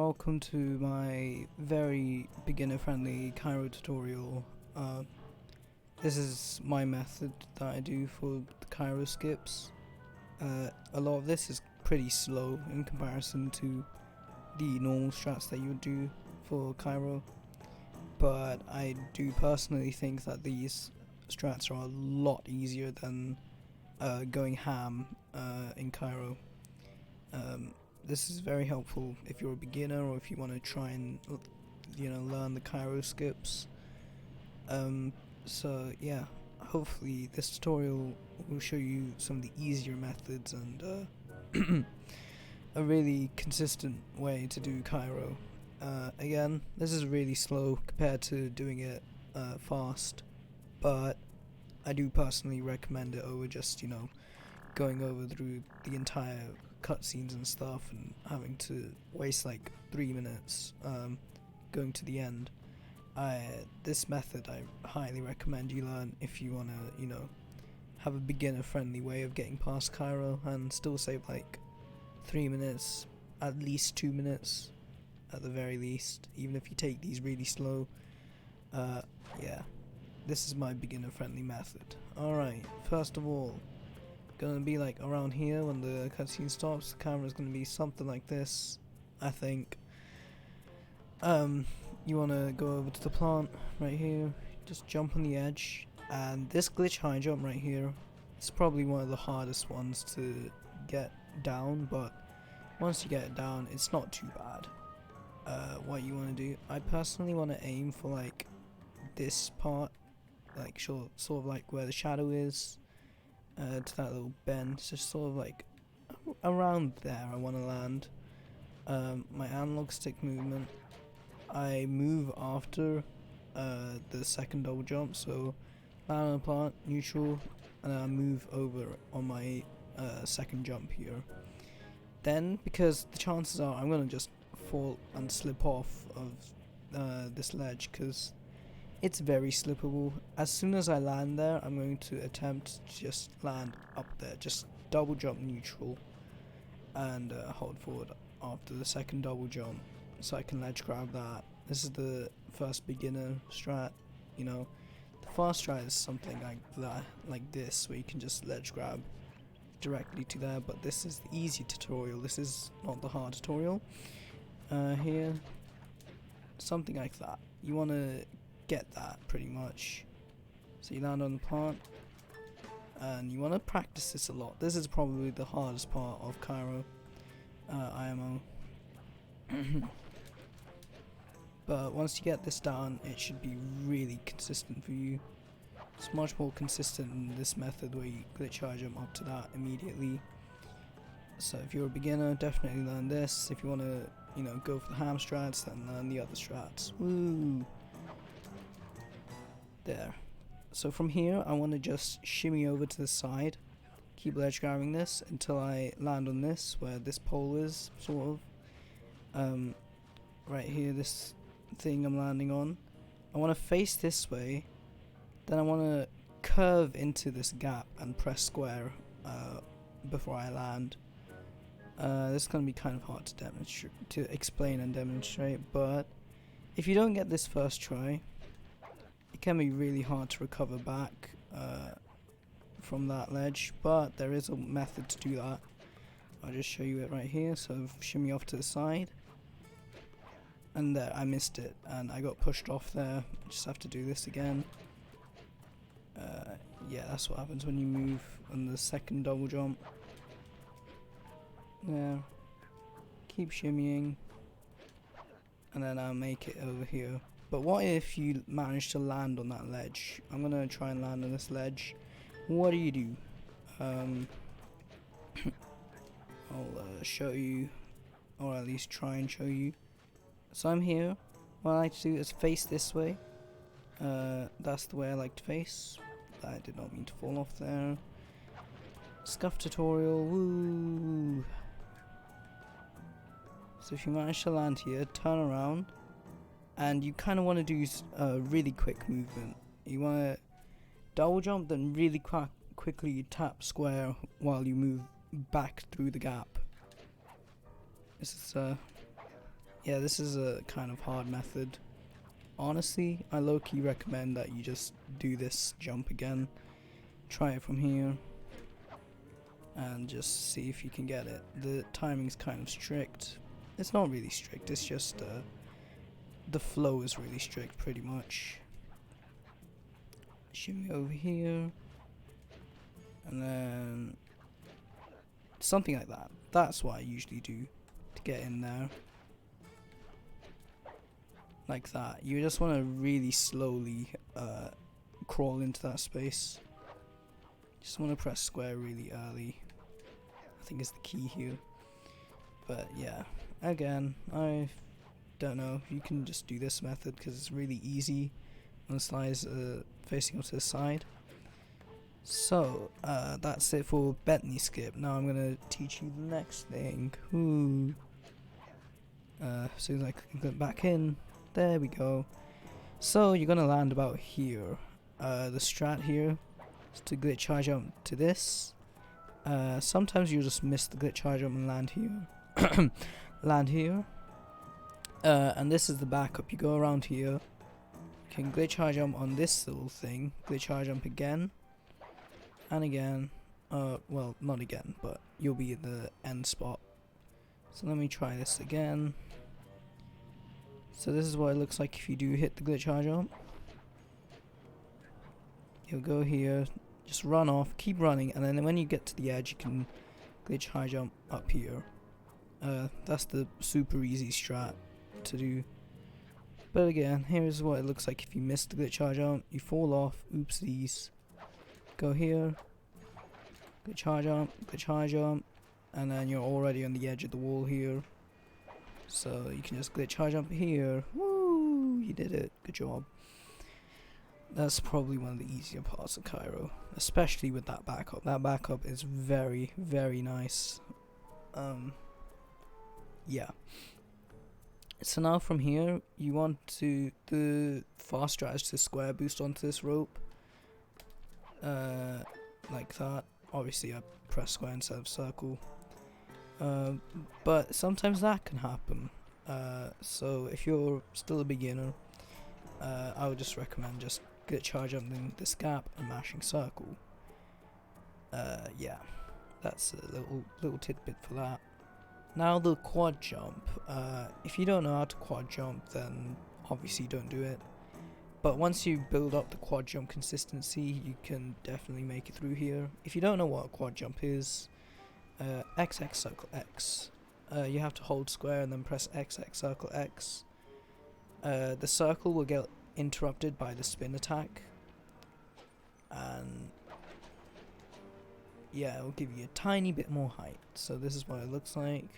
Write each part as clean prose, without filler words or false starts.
welcome to my very beginner-friendly Cairo tutorial. This is my method that I do for the Cairo skips. A lot of this is pretty slow in comparison to the normal strats that you would do for Cairo, but I do personally think that these strats are a lot easier than going ham in Cairo. This is very helpful if you're a beginner or if you want to try and learn the Cairo skips. So yeah, hopefully this tutorial will show you some of the easier methods and a really consistent way to do Cairo. Again, this is really slow compared to doing it fast, but I do personally recommend it over just going over through the entire cutscenes and stuff and having to waste like 3 minutes going to the end. This method I highly recommend you learn if you want to have a beginner friendly way of getting past Cairo and still save like 3 minutes, at least 2 minutes at the very least, even if you take these really slow. Yeah, this is my beginner friendly method. Alright, first of all, gonna be like around here when the cutscene stops. The camera's gonna be something like this, I think. You wanna go over to the plant right here, just jump on the edge, and this glitch high jump right here is probably one of the hardest ones to get down, but once you get it down, it's not too bad. What you wanna do, I personally wanna aim for like this part, like sort of like where the shadow is. To that little bend, it's just sort of like around there I want to land. My analog stick movement, I move after the second double jump, so land on the plant, neutral, and then I move over on my second jump here. Then, because the chances are I'm going to just fall and slip off of this ledge, because it's very slippable. As soon as I land there, I'm going to attempt to just land up there, just double jump neutral and hold forward after the second double jump so I can ledge grab that. This is the first beginner strat, The fast strat is something like that, like this, where you can just ledge grab directly to there, but this is the easy tutorial. This is not the hard tutorial. Here, something like that. You want to get that pretty much. So you land on the plant and you want to practice this a lot. This is probably the hardest part of Cairo IMO. But once you get this down, it should be really consistent for you. It's much more consistent in this method where you glitch high jump up to that immediately. So if you're a beginner, definitely learn this. If you want to go for the ham strats, then learn the other strats. Woo! There. So from here I want to just shimmy over to the side, keep ledge grabbing this until I land on this where this pole is, sort of. Right here, this thing I'm landing on. I want to face this way, then I want to curve into this gap and press square before I land. This is going to be kind of hard to explain and demonstrate, but if you don't get this first try, it can be really hard to recover back from that ledge, but there is a method to do that. I'll just show you it right here. So shimmy off to the side, and there, I missed it and I got pushed off there. Just have to do this again. Yeah, that's what happens when you move on the second double jump. There, keep shimmying, and then I'll make it over here. But what if you manage to land on that ledge? I'm gonna try and land on this ledge. What do? I'll show you, or at least try and show you. So I'm here. What I like to do is face this way. That's the way I like to face. I did not mean to fall off there. Scuff tutorial, woo! So if you manage to land here, turn around. And you kind of want to do a really quick movement. You want to double jump, then really quickly tap square while you move back through the gap. This is Yeah, this is a kind of hard method. Honestly, I low-key recommend that you just do this jump again. Try it from here. And just see if you can get it. The timing's kind of strict. It's not really strict, it's just the flow is really strict pretty much. Shimmy over here. And then something like that. That's what I usually do to get in there. Like that. You just want to really slowly crawl into that space. Just want to press square really early. I think is the key here. But yeah, again, I don't know. You can just do this method because it's really easy when the slide's facing up to the side. So that's it for Bentley Skip. Now I'm gonna teach you the next thing. Ooh. As soon as I can get back in, there we go. So you're gonna land about here. The strat here is to glitch high jump to this. Sometimes you'll just miss the glitch high jump and land here. Land here. And this is the backup. You go around here. You can glitch high jump on this little thing. Glitch high jump again. And again. Well, not again, but you'll be at the end spot. So let me try this again. So this is what it looks like if you do hit the glitch high jump. You'll go here. Just run off, keep running, and then when you get to the edge, you can glitch high jump up here. That's the super easy strat to do. But again, here's what it looks like if you miss the glitch high jump. You fall off, oopsies. Go here, glitch high jump, and then you're already on the edge of the wall here. So you can just glitch high jump here. Woo! You did it. Good job. That's probably one of the easier parts of Cairo, especially with that backup. That backup is very, very nice. Yeah. So now from here, you want to the fast strat is to square boost onto this rope, like that. Obviously, I press square instead of circle. But sometimes that can happen. So if you're still a beginner, I would just recommend just glitch high jumping this gap and mashing circle. Yeah, that's a little tidbit for that. Now the quad jump. If you don't know how to quad jump, then obviously don't do it. But once you build up the quad jump consistency, you can definitely make it through here. If you don't know what a quad jump is, XX circle X. You have to hold square and then press XX circle X. The circle will get interrupted by the spin attack, and yeah, it will give you a tiny bit more height. So this is what it looks like.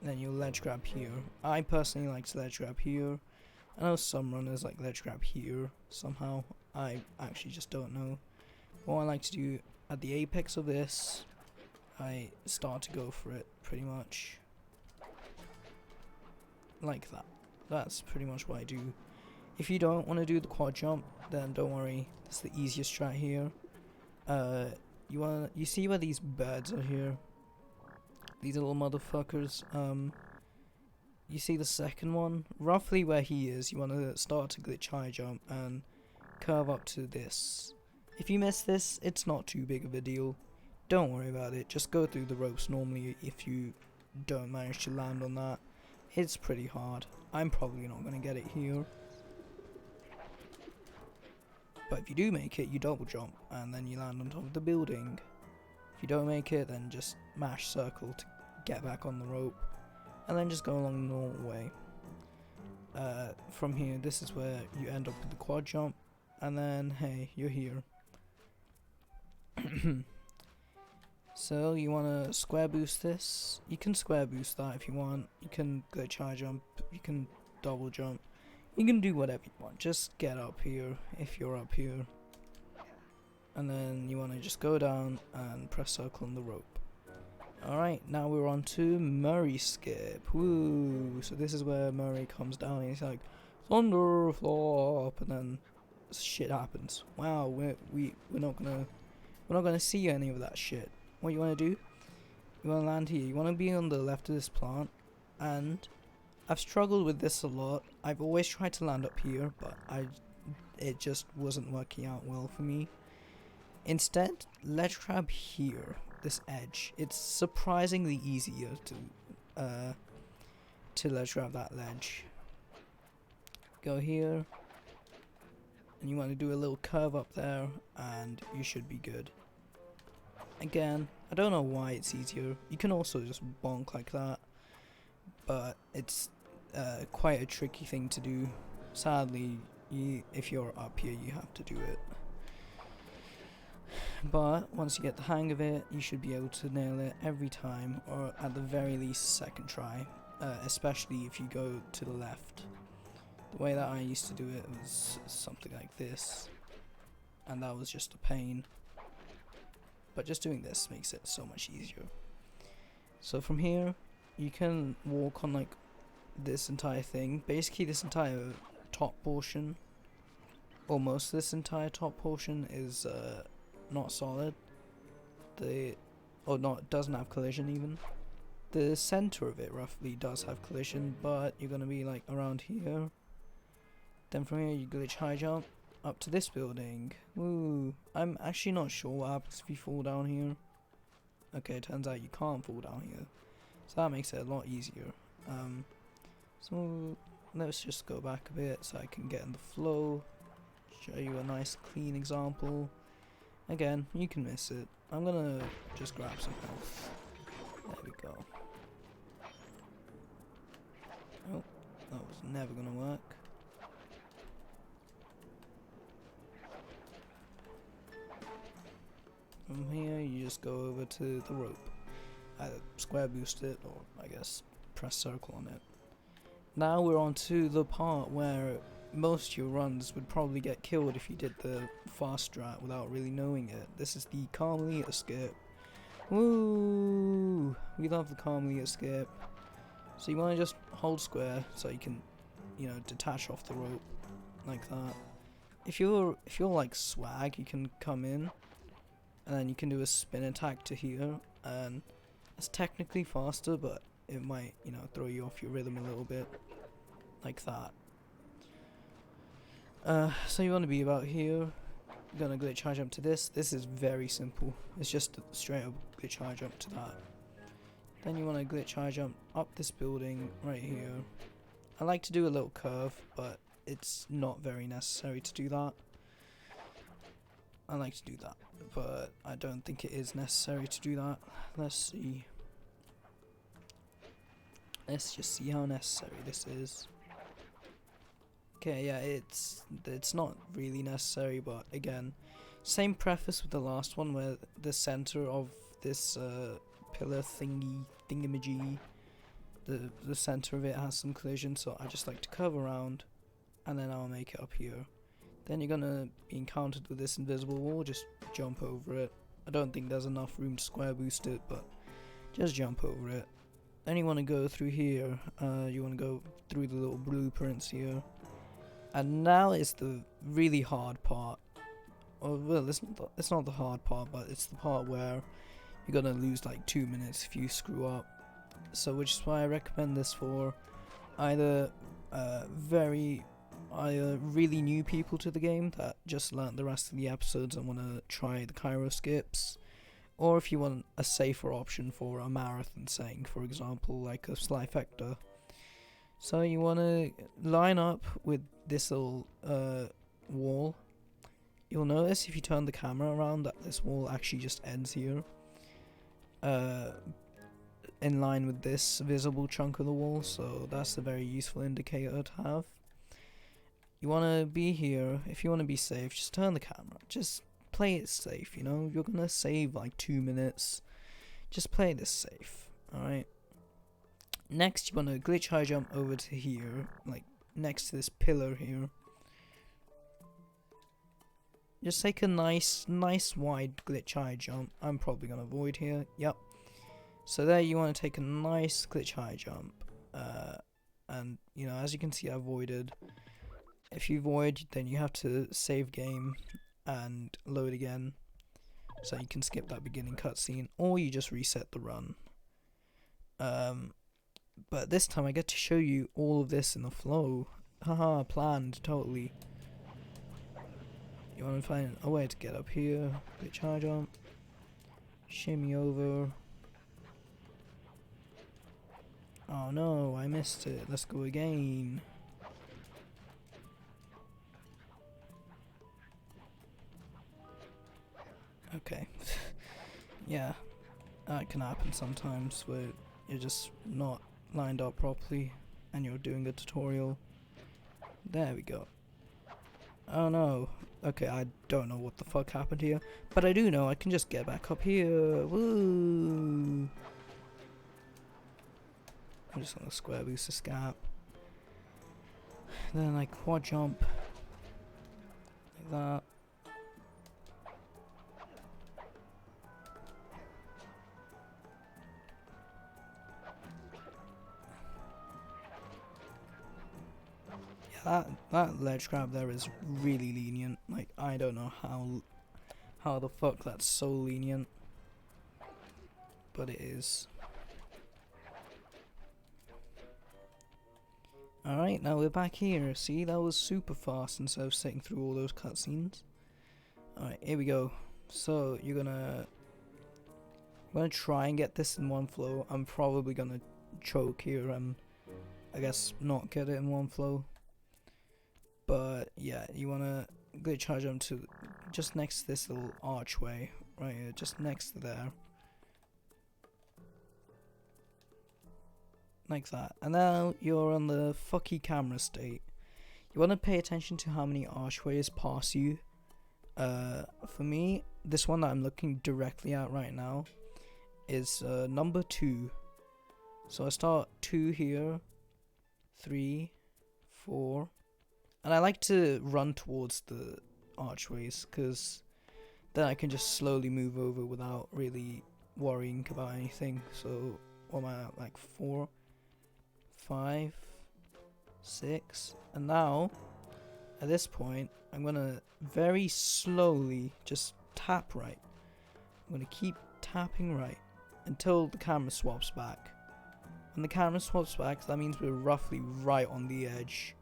Then you'll ledge grab here. I personally like to ledge grab here. I know some runners like ledge grab here somehow. I actually just don't know. What I like to do at the apex of this, I start to go for it pretty much like that. That's pretty much what I do. If you don't want to do the quad jump, then don't worry. That's the easiest strat here. You see where these birds are here? These little motherfuckers. You see the second one? Roughly where he is, you want to start to glitch high jump and curve up to this. If you miss this, it's not too big of a deal. Don't worry about it. Just go through the ropes normally if you don't manage to land on that. It's pretty hard. I'm probably not going to get it here. But if you do make it, you double jump and then you land on top of the building. If you don't make it, then just mash circle to get back on the rope. And then just go along the normal way. From here, this is where you end up with the quad jump. And then, hey, you're here. So you want to square boost this. You can square boost that if you want. You can glitch high jump. You can double jump. You can do whatever you want. Just get up here if you're up here. And then you want to just go down and press circle on the rope. Alright, now we're on to Murray Skip. Woo! So this is where Murray comes down and he's like, thunder flop, and then shit happens. Wow, we're not gonna see any of that shit. What you wanna do? You wanna land here. You wanna be on the left of this plant. and I've struggled with this a lot. I've always tried to land up here, but it just wasn't working out well for me. Instead, ledge grab here, this edge. It's surprisingly easier to ledge grab that ledge. Go here, and you want to do a little curve up there, and you should be good. Again, I don't know why it's easier. You can also just bonk like that, but it's quite a tricky thing to do. Sadly, if you're up here, you have to do it. But once you get the hang of it, you should be able to nail it every time, or at the very least second try, especially if you go to the left. The way that I used to do it was something like this, and that was just a pain. But just doing this makes it so much easier. So from here, you can walk on like this entire thing. Basically this entire top portion, or most of this entire top portion is not solid. Doesn't have collision even. The center of it roughly does have collision, but you're gonna be like around here. Then from here you glitch high jump up to this building. Woo! I'm actually not sure what happens if you fall down here. Okay, it turns out you can't fall down here, so that makes it a lot easier. So let's just go back a bit so I can get in the flow. Show you a nice clean example. Again, you can miss it. I'm gonna just grab some health. There we go. Oh, that was never gonna work. From here, you just go over to the rope. Either square boost it, or I guess press circle on it. Now we're on to the part where most of your runs would probably get killed if you did the fast strat without really knowing it. This is the Carmelita Skip. Woo! We love the Carmelita Skip. So you want to just hold square so you can, detach off the rope like that. If you're like swag, you can come in, and then you can do a spin attack to here, and it's technically faster, but it might, throw you off your rhythm a little bit, like that. So you want to be about here. You're gonna glitch high jump to this. This is very simple. It's just a straight up glitch high jump to that. Then you want to glitch high jump up this building right here. I like to do a little curve, but it's not very necessary to do that. I like to do that, but I don't think it is necessary to do that. Let's see. Let's just see how necessary this is. Okay, yeah, it's not really necessary, but again, same preface with the last one, where the center of this pillar thingamajig, the center of it has some collision, so I just like to curve around, and then I'll make it up here. Then you're gonna be encountered with this invisible wall. Just jump over it. I don't think there's enough room to square boost it, but just jump over it. Then you want to go through here. You want to go through the little blueprints here. And now is the really hard part. Or, well, it's not the hard part, but it's the part where you're gonna lose like 2 minutes if you screw up. So, which is why I recommend this for either really new people to the game that just learnt the rest of the episodes and want to try the Cairo skips, or if you want a safer option for a marathon setting, for example, like a Sly Factor. So you want to line up with this little wall. You'll notice if you turn the camera around that this wall actually just ends here, in line with this visible chunk of the wall, so that's a very useful indicator to have. You want to be here. If you want to be safe, just turn the camera. Just play it safe, You're going to save like 2 minutes. Just play this safe, alright? Next, you want to glitch high jump over to here, like next to this pillar here. Just take a nice wide glitch high jump. I'm probably going to avoid here. Yep. So there you want to take a nice glitch high jump. And, as you can see, I avoided. If you void, then you have to save game and load again, so you can skip that beginning cutscene, or you just reset the run. But this time I get to show you all of this in the flow. Haha, planned, totally. You want to find a way to get up here, glitch high jump, shimmy over. Oh no, I missed it. Let's go again. Okay. Yeah, that can happen sometimes where you're just not lined up properly and you're doing the tutorial. There we go. Oh no. Okay, I don't know what the fuck happened here, but I do know I can just get back up here. Woo! I'm just gonna square boost the scap. Then like quad jump. Like that. That ledge grab there is really lenient. Like, I don't know how the fuck that's so lenient, but it is. Alright, now we're back here. See, that was super fast instead of sitting through all those cutscenes. Alright, here we go. So you're gonna try and get this in one flow. I'm probably gonna choke here and I guess not get it in one flow. But yeah, you wanna glitch high jump to just next to this little archway right here, just next to there, like that. And now you're on the fucky camera state. You wanna pay attention to how many archways pass you. For me, this one that I'm looking directly at right now is number 2. So I start 2 here, 3, 4. And I like to run towards the archways because then I can just slowly move over without really worrying about anything. So what am I at? Like 4, 5, 6. And now, at this point, I'm going to very slowly just tap right. I'm going to keep tapping right until the camera swaps back. When the camera swaps back, that means we're roughly right on the edge.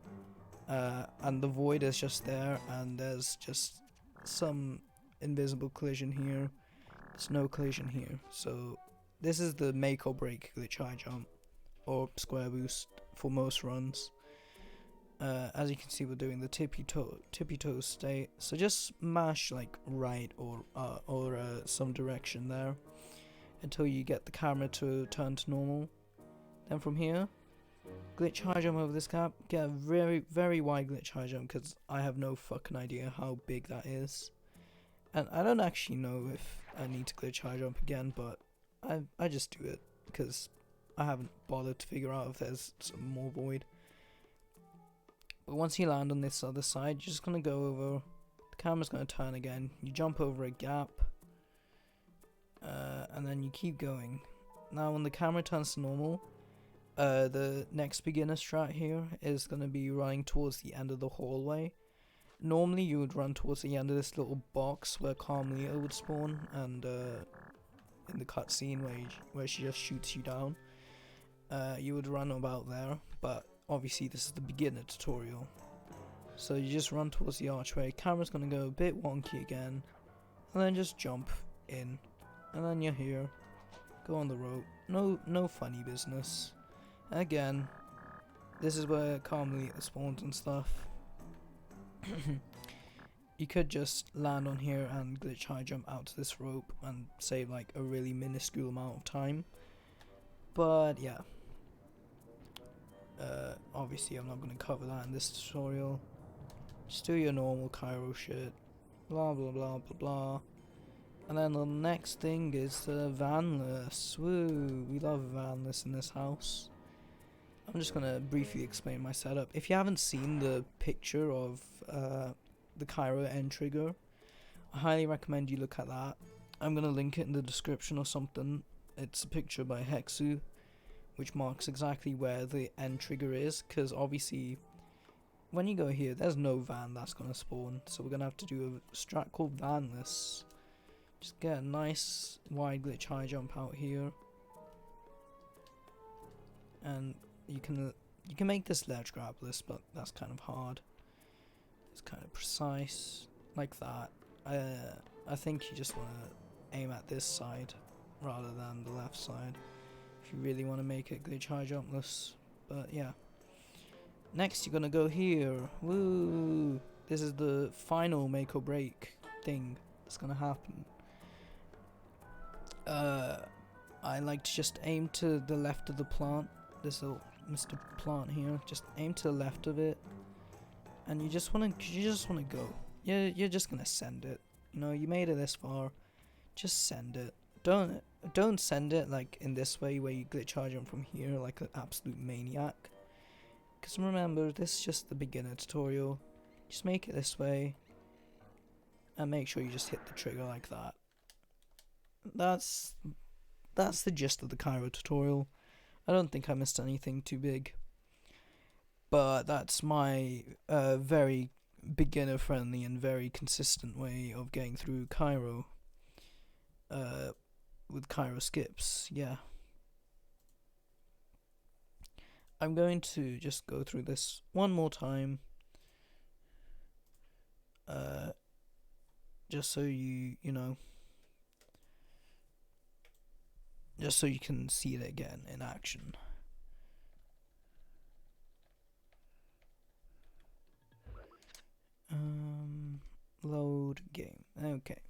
And the void is just there, and there's just some invisible collision here. There's no collision here. So this is the make or break glitch high jump or square boost for most runs. As you can see, we're doing the tippy toe state. So just mash like right or some direction there until you get the camera to turn to normal. Then from here, glitch high jump over this gap. Get a very, very wide glitch high jump because I have no fucking idea how big that is. And I don't actually know if I need to glitch high jump again, but I just do it because I haven't bothered to figure out if there's some more void. But once you land on this other side, you're just going to go over. The camera's going to turn again. You jump over a gap. And then you keep going. Now when the camera turns to normal, the next beginner strat here is going to be running towards the end of the hallway. Normally you would run towards the end of this little box where Carmelita would spawn, and in the cutscene where she just shoots you down, you would run about there, but obviously this is the beginner tutorial. So you just run towards the archway, camera's going to go a bit wonky again, and then just jump in, and then you're here, go on the rope, no funny business. Again, this is where Carmelita spawns and stuff. You could just land on here and glitch high jump out to this rope and save like a really minuscule amount of time. But yeah, obviously I'm not going to cover that in this tutorial. Just do your normal Cairo shit, blah blah blah blah blah. And then the next thing is Vanless. Woo, we love Vanless in this house. I'm just going to briefly explain my setup. If you haven't seen the picture of the Cairo end trigger, I highly recommend you look at that. I'm going to link it in the description or something. It's a picture by Hexu, which marks exactly where the end trigger is, because obviously when you go here, there's no van that's going to spawn, so we're going to have to do a strat called Vanless. Just get a nice wide glitch high jump out here. and you can make this ledge grabless, but that's kind of hard. It's kind of precise like that. I think you just want to aim at this side rather than the left side if you really want to make it glitch high jumpless. But yeah, next you're gonna go here. Woo! This is the final make or break thing that's gonna happen. I like to just aim to the left of the plant. This little Mr. Plant here. Just aim to the left of it, and you just wanna go. You're just gonna send it. You know, you made it this far. Just send it. Don't send it like in this way where you glitch high jump from here like an absolute maniac. Because remember, this is just the beginner tutorial. Just make it this way, and make sure you just hit the trigger like that. That's the gist of the Cairo tutorial. I don't think I missed anything too big, but that's my very beginner friendly and very consistent way of getting through Cairo with Cairo skips. Yeah, I'm going to just go through this one more time, just so you know, just so you can see it again in action. Load game. Okay,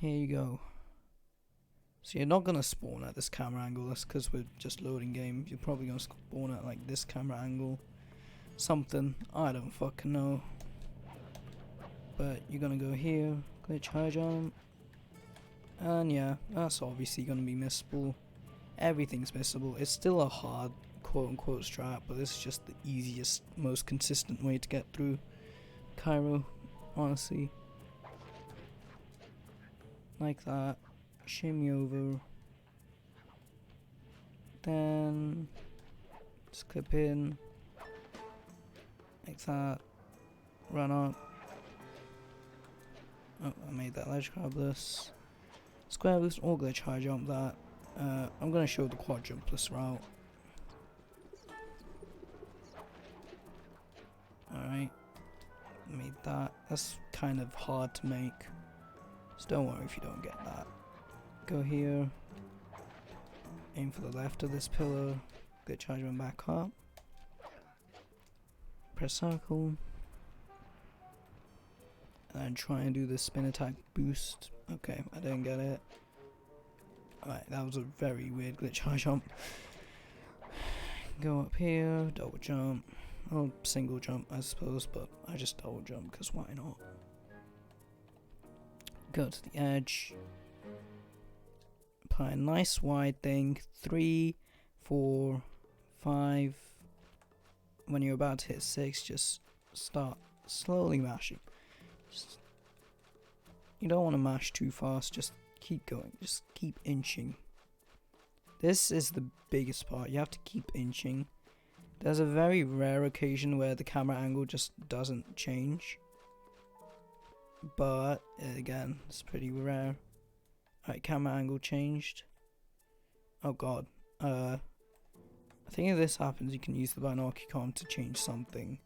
here you go. So you're not gonna spawn at this camera angle. That's because we're just loading game. You're probably gonna spawn at like this camera angle, something. I don't fucking know. But you're gonna go here, glitch high jump, and yeah, that's obviously gonna be missable. Everything's missable. It's still a hard quote-unquote strat, but this is just the easiest, most consistent way to get through Cairo, honestly. Like that. Shimmy over. Then just clip in. Like that. Run up. Oh, I made that ledge grabless. Square boost or glitch high jump that. I'm gonna show the quadjumpless route. Alright. Made that. That's kind of hard to make, so don't worry if you don't get that. Go here. Aim for the left of this pillar. Glitch high jump back up. Press circle. And try and do the spin attack boost. Okay, I didn't get it. Alright, that was a very weird glitch high jump. Go up here, double jump. Or single jump, I suppose, but I just double jump because why not? Go to the edge. Apply a nice wide thing. 3, 4, 5. When you're about to hit 6, just start slowly mashing. You don't want to mash too fast, just keep going, just keep inching. This is the biggest part, you have to keep inching. There's a very rare occasion where the camera angle just doesn't change, but again, it's pretty rare. Alright, camera angle changed. Oh god. I think if this happens, you can use the binocular to change something.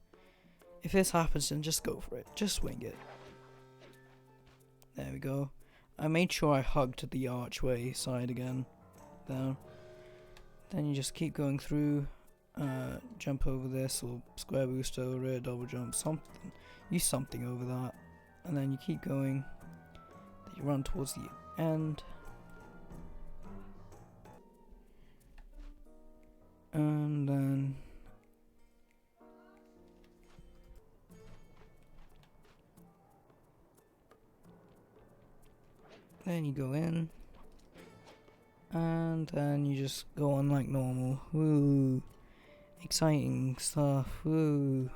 If this happens, then just go for it. Just wing it. There we go. I made sure I hugged the archway side again. There. Then you just keep going through. Jump over this, or square boost over it, double jump, something. Use something over that. And then you keep going. Then you run towards the end. And then you go in, and then you just go on like normal. Woo! Exciting stuff. Woo!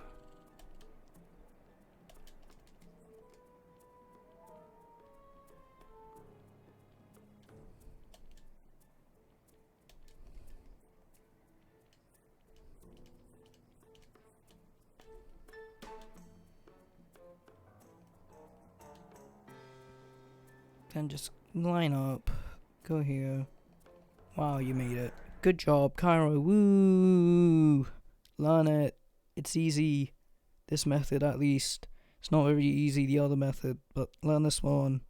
Then just line up, go here. Wow, you made it. Good job, Cairo. Woo! Learn it. It's easy. This method, at least. It's not very easy, the other method, but learn this one.